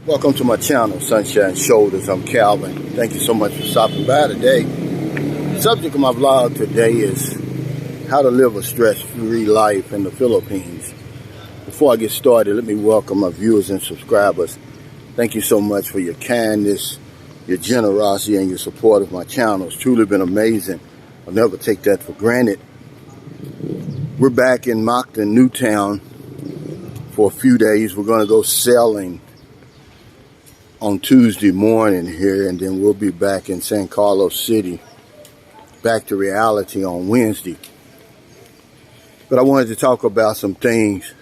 Welcome to my channel, Sunshine Shoulders. I'm Calvin. Thank you so much for stopping by today. The subject of my vlog today is how to live a stress-free life in the Philippines. Before I get started, let me welcome my viewers and subscribers. Thank you so much for your kindness, your generosity, and your support of my channel. It's truly been amazing. I'll never take that for granted. We're back in Mactan, Newtown for a few days. We're going to go sailing on Tuesday morning here, and then we'll be back in San Carlos City, back to reality on Wednesday. But I wanted to talk about some things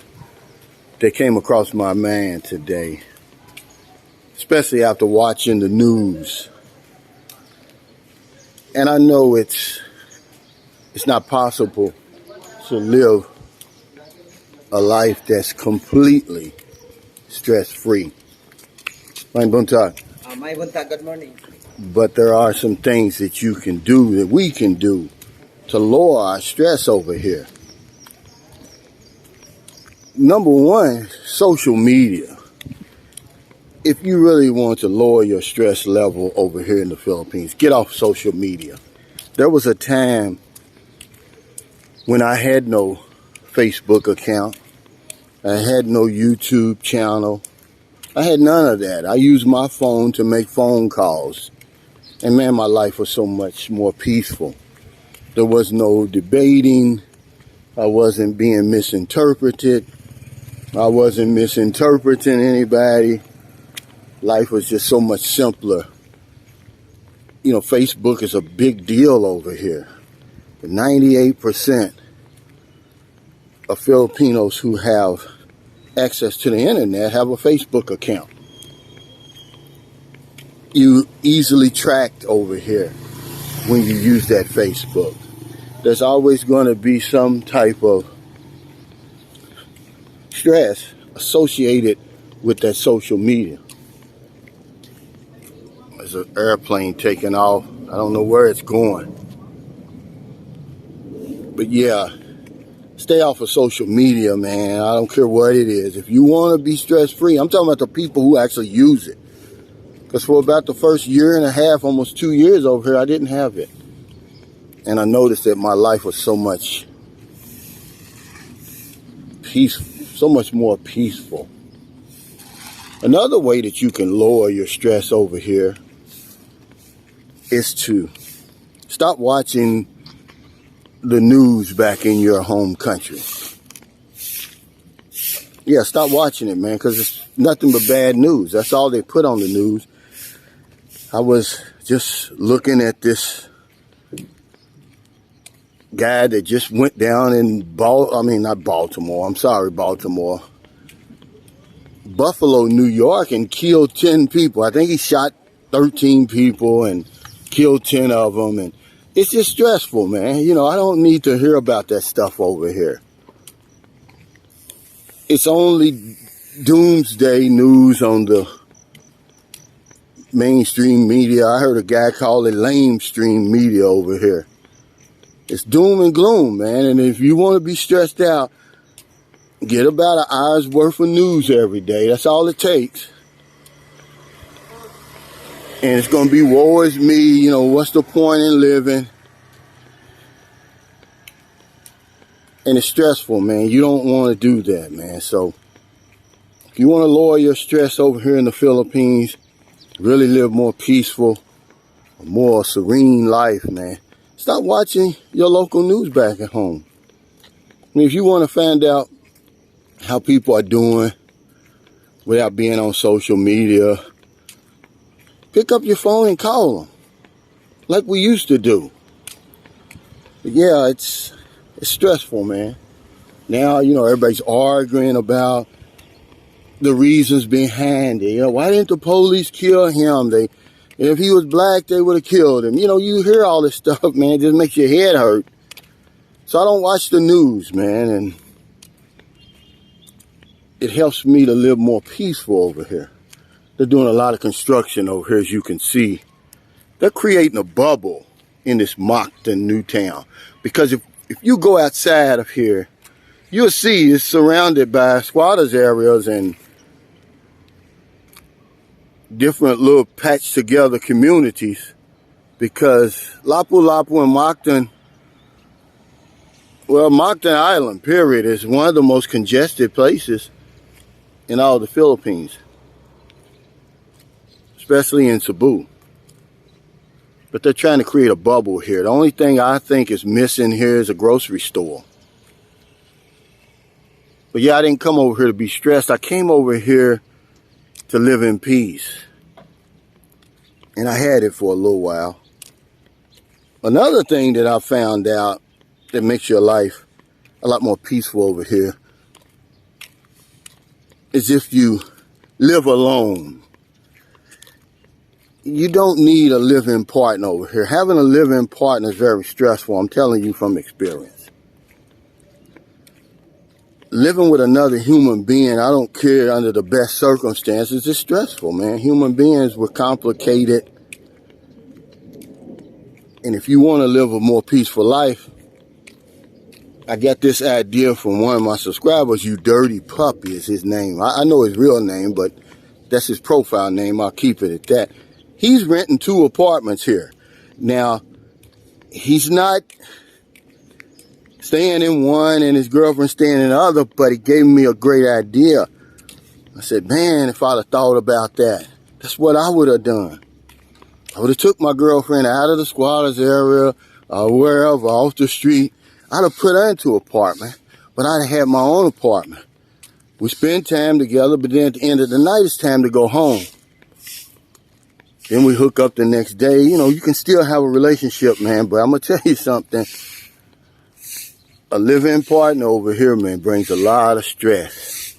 that came across my mind today, especially after watching the news. And I know it's not possible to live a life that's completely stress-free. May buntag, good morning. But there are some things that you can do, that we can do, to lower our stress over here. Number one, social media. If you really want to lower your stress level over here in the Philippines, get off social media. There was a time when I had no Facebook account, I had no YouTube channel, I had none of that. I used my phone to make phone calls. And man, my life was so much more peaceful. There was no debating. I wasn't being misinterpreted. I wasn't misinterpreting anybody. Life was just so much simpler. You know, Facebook is a big deal over here. 98% of Filipinos who have access to the internet have a Facebook account. You easily tracked over here when you use that Facebook. There's always going to be some type of stress associated with that social media. There's an airplane taking off. I don't know where it's going. But yeah, stay off of social media, man. I don't care what it is. If you want to be stress-free, I'm talking about the people who actually use it. Because for about the first year and a half, almost 2 years over here, I didn't have it. And I noticed that my life was so much peaceful, so much more peaceful. Another way that you can lower your stress over here is to stop watching the news back in your home country. Yeah, stop watching it, man, because it's nothing but bad news. That's all they put on the news. I was just looking at this guy that just went down in Baltimore, Buffalo, New York, and killed 10 people. I think he shot 13 people and killed 10 of them, and it's just stressful, man. You know, I don't need to hear about that stuff over here. It's only doomsday news on the mainstream media. I heard a guy call it lamestream media over here. It's doom and gloom, man. And if you want to be stressed out, get about an hour's worth of news every day. That's all it takes. And it's going to be woe is me, you know, what's the point in living? And it's stressful, man. You don't want to do that, man. So if you want to lower your stress over here in the Philippines, really live more peaceful, a more serene life, man, stop watching your local news back at home. I mean, if you want to find out how people are doing without being on social media, pick up your phone and call them like we used to do. But yeah, it's stressful, man. Now, you know, everybody's arguing about the reasons behind it. You know, why didn't the police kill him? If he was black, they would have killed him. You know, you hear all this stuff, man. It just makes your head hurt. So I don't watch the news, man, and it helps me to live more peaceful over here. They're doing a lot of construction over here, as you can see. They're creating a bubble in this Mactan Newtown. Because if you go outside of here, you'll see it's surrounded by squatters areas and different little patched together communities, because Lapu-Lapu and Mactan, well, Mactan Island, period, is one of the most congested places in all the Philippines, especially in Cebu. But they're trying to create a bubble here. The only thing I think is missing here is a grocery store. But yeah, I didn't come over here to be stressed. I came over here to live in peace. And I had it for a little while. Another thing that I found out that makes your life a lot more peaceful over here is if you live alone. You don't need a living partner over here. Having a living partner is very stressful. I'm telling you from experience. Living with another human being, I don't care under the best circumstances, it's stressful, man. Human beings were complicated. And if you want to live a more peaceful life, I got this idea from one of my subscribers. You Dirty Puppy is his name. I know his real name, but that's his profile name. I'll keep it at that. He's renting 2 apartments here. Now, he's not staying in one and his girlfriend staying in the other, but he gave me a great idea. I said, man, if I'd have thought about that, that's what I would have done. I would have took my girlfriend out of the squatters area, wherever, off the street. I'd have put her into an apartment, but I'd have had my own apartment. We spend time together, but then at the end of the night, it's time to go home. Then we hook up the next day. You know, you can still have a relationship, man, but I'm going to tell you something. A living partner over here, man, brings a lot of stress,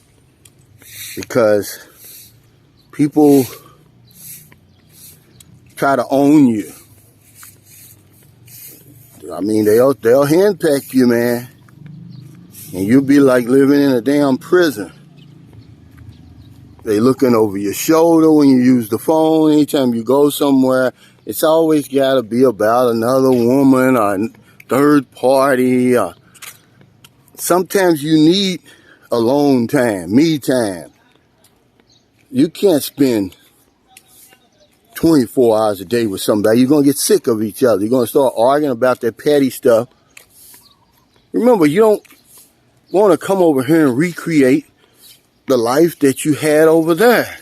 because people try to own you. I mean, they'll henpeck you, man, and you'll be like living in a damn prison. They looking over your shoulder when you use the phone. Anytime you go somewhere, it's always got to be about another woman or third party. Sometimes you need alone time, me time. You can't spend 24 hours a day with somebody. You're going to get sick of each other. You're going to start arguing about that petty stuff. Remember, you don't want to come over here and recreate the life that you had over there.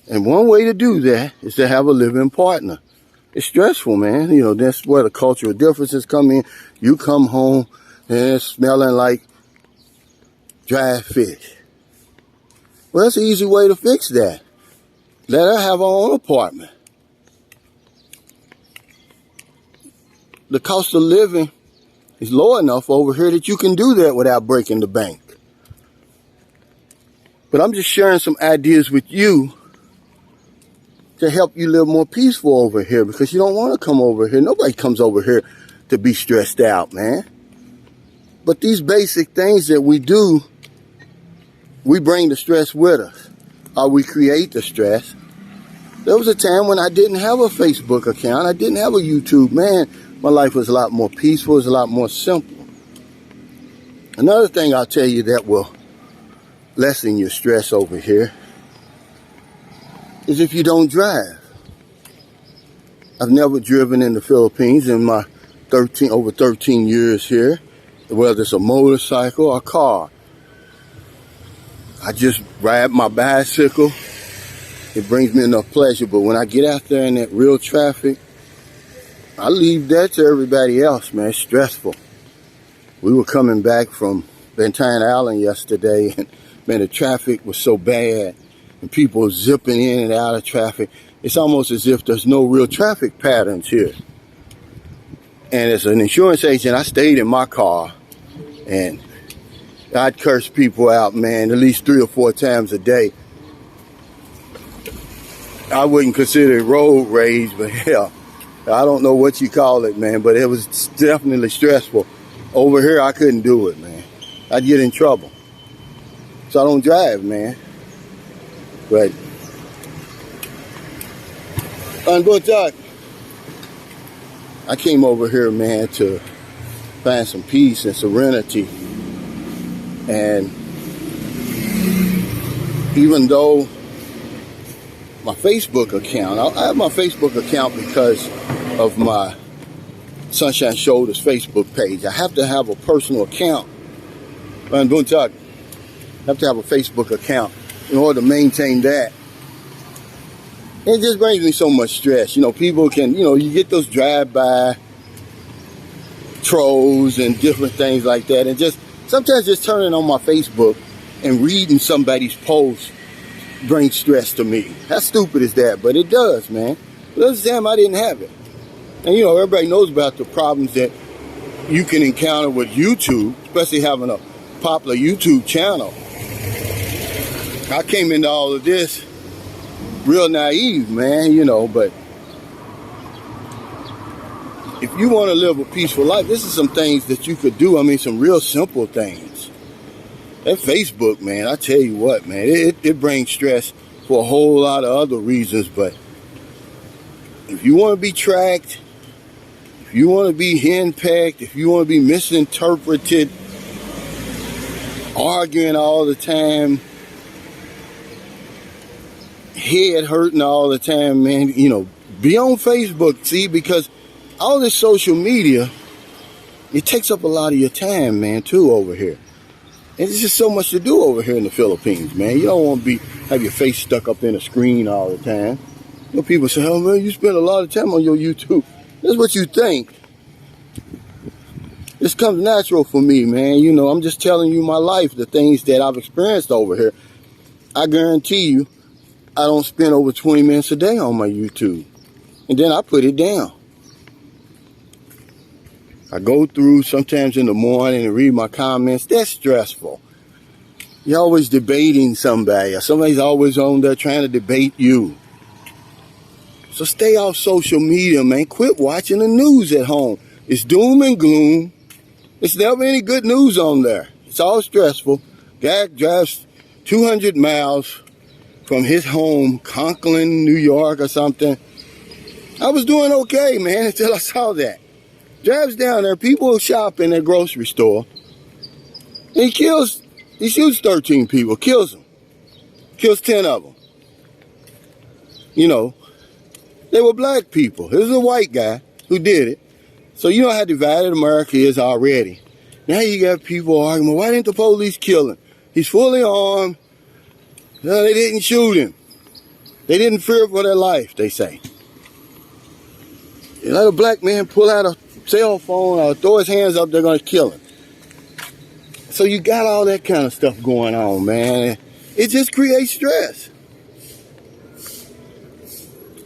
And one way to do that is to have a living partner. It's stressful, man. You know, that's where the cultural differences come in. You come home and it's smelling like dry fish. Well, that's an easy way to fix that. Let her have her own apartment. The cost of living is low enough over here that you can do that without breaking the bank. But I'm just sharing some ideas with you to help you live more peaceful over here, because you don't want to come over here. Nobody comes over here to be stressed out, man. But these basic things that we do, we bring the stress with us, or we create the stress. There was a time when I didn't have a Facebook account. I didn't have a YouTube. Man, my life was a lot more peaceful. It was a lot more simple. Another thing I'll tell you that will lessen your stress over here is if you don't drive. I've never driven in the Philippines in my over 13 years here, whether it's a motorcycle or a car. I just ride my bicycle. It brings me enough pleasure, but when I get out there in that real traffic, I leave that to everybody else, man. It's stressful. We were coming back from Bantayan Island yesterday, and man, the traffic was so bad, and people were zipping in and out of traffic. It's almost as if there's no real traffic patterns here. And as an insurance agent, I stayed in my car, and I'd curse people out, man, at least 3 or 4 times a day. I wouldn't consider it road rage, but hell, I don't know what you call it, man, but it was definitely stressful. Over here, I couldn't do it, man. I'd get in trouble. So I don't drive, man. But, I came over here, man, to find some peace and serenity. And even though my Facebook account. I have my Facebook account because of my Sunshine Shoulders Facebook page. I have to have a personal account. Man, Buntak, I have to have a Facebook account in order to maintain that. It just brings me so much stress. You know, people can, you know, you get those drive-by trolls and different things like that. And just sometimes just turning on my Facebook and reading somebody's post brings stress to me. How stupid is that? But it does, man. But this time I didn't have it. And you know, everybody knows about the problems that you can encounter with YouTube, especially having a popular YouTube channel. I came into all of this real naive, man, you know, but if you want to live a peaceful life, this is some things that you could do. I mean, some real simple things. That Facebook, man, I tell you what, man, it brings stress for a whole lot of other reasons, but if you want to be tracked, if you want to be henpecked, if you want to be misinterpreted, arguing all the time, head hurting all the time, man, you know, be on Facebook, see, because all this social media, it takes up a lot of your time, man, too, over here. And there's just so much to do over here in the Philippines, man. You don't want to have your face stuck up in a screen all the time. You know, people say, oh, man, you spend a lot of time on your YouTube. That's what you think. This comes natural for me, man. You know, I'm just telling you my life, the things that I've experienced over here. I guarantee you, I don't spend over 20 minutes a day on my YouTube. And then I put it down. I go through sometimes in the morning and read my comments. That's stressful. You're always debating somebody, or somebody's always on there trying to debate you. So stay off social media, man. Quit watching the news at home. It's doom and gloom. There's never any good news on there. It's all stressful. Guy drives 200 miles from his home, Conklin, New York or something. I was doing okay, man, until I saw that. Drives down there, people shop in their grocery store. And he shoots 13 people, kills them. Kills 10 of them. You know, they were black people. It was a white guy who did it. So you know how divided America is already. Now you got people arguing, why didn't the police kill him? He's fully armed. No, they didn't shoot him. They didn't fear for their life, they say. You let a black man pull out a cell phone or throw his hands up, they're going to kill him. So you got all that kind of stuff going on, man. It just creates stress.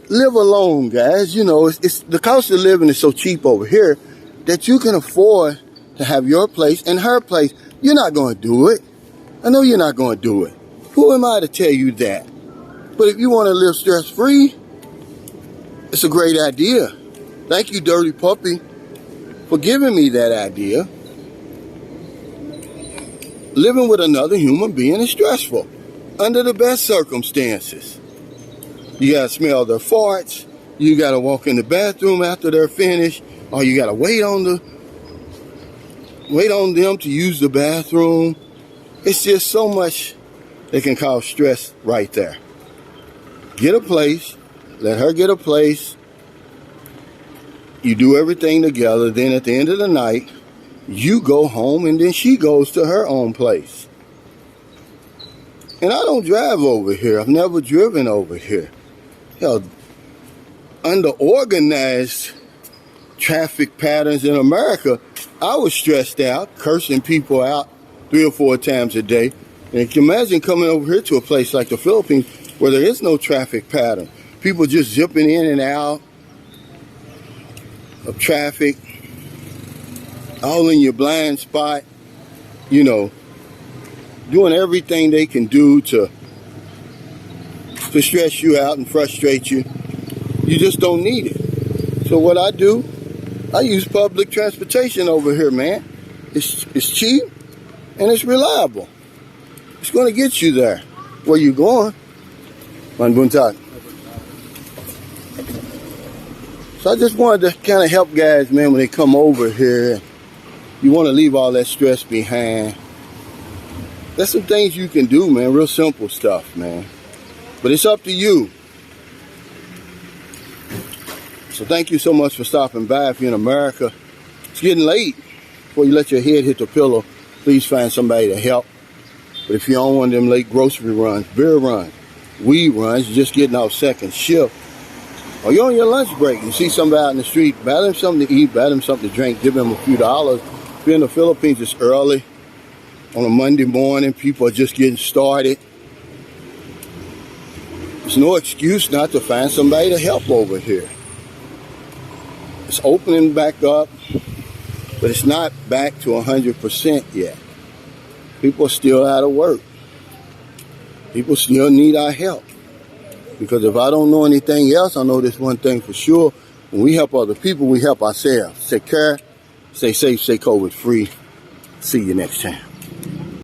Live alone, guys. You know, it's the cost of living is so cheap over here that you can afford to have your place and her place. You're not going to do it. I know you're not going to do it. Who am I to tell you that? But if you want to live stress-free, it's a great idea. Thank you, Dirty Puppy, for giving me that idea. Living with another human being is stressful under the best circumstances. You got to smell their farts. You got to walk in the bathroom after they're finished. Or you got to wait on them to use the bathroom. It's just so much that can cause stress right there. Get a place. Let her get a place. You do everything together. Then at the end of the night, you go home and then she goes to her own place. And I don't drive over here. I've never driven over here. Hell, under organized traffic patterns in America, I was stressed out, cursing people out 3 or 4 times a day. And you can imagine coming over here to a place like the Philippines where there is no traffic pattern. People just zipping in and out of traffic, all in your blind spot, you know, doing everything they can do to stress you out and frustrate you. You just don't need it. So what I do, I use public transportation over here, man. It's cheap and it's reliable. It's going to get you there where you're going. Man Buntak. So I just wanted to kind of help guys, man, when they come over here. You want to leave all that stress behind. There's some things you can do, man. Real simple stuff, man. But it's up to you. So thank you so much for stopping by. If you're in America, it's getting late. Before you let your head hit the pillow, please find somebody to help. But if you're on one of them late grocery runs, beer runs, weed runs, you're just getting off second shift, or you're on your lunch break and you see somebody out in the street, buy them something to eat, buy them something to drink, give them a few dollars. If you're in the Philippines, it's early. On a Monday morning, people are just getting started. There's no excuse not to find somebody to help over here. It's opening back up, but it's not back to 100% yet. People are still out of work. People still need our help. Because if I don't know anything else, I know this one thing for sure. When we help other people, we help ourselves. Take care, stay safe, stay COVID free. See you next time.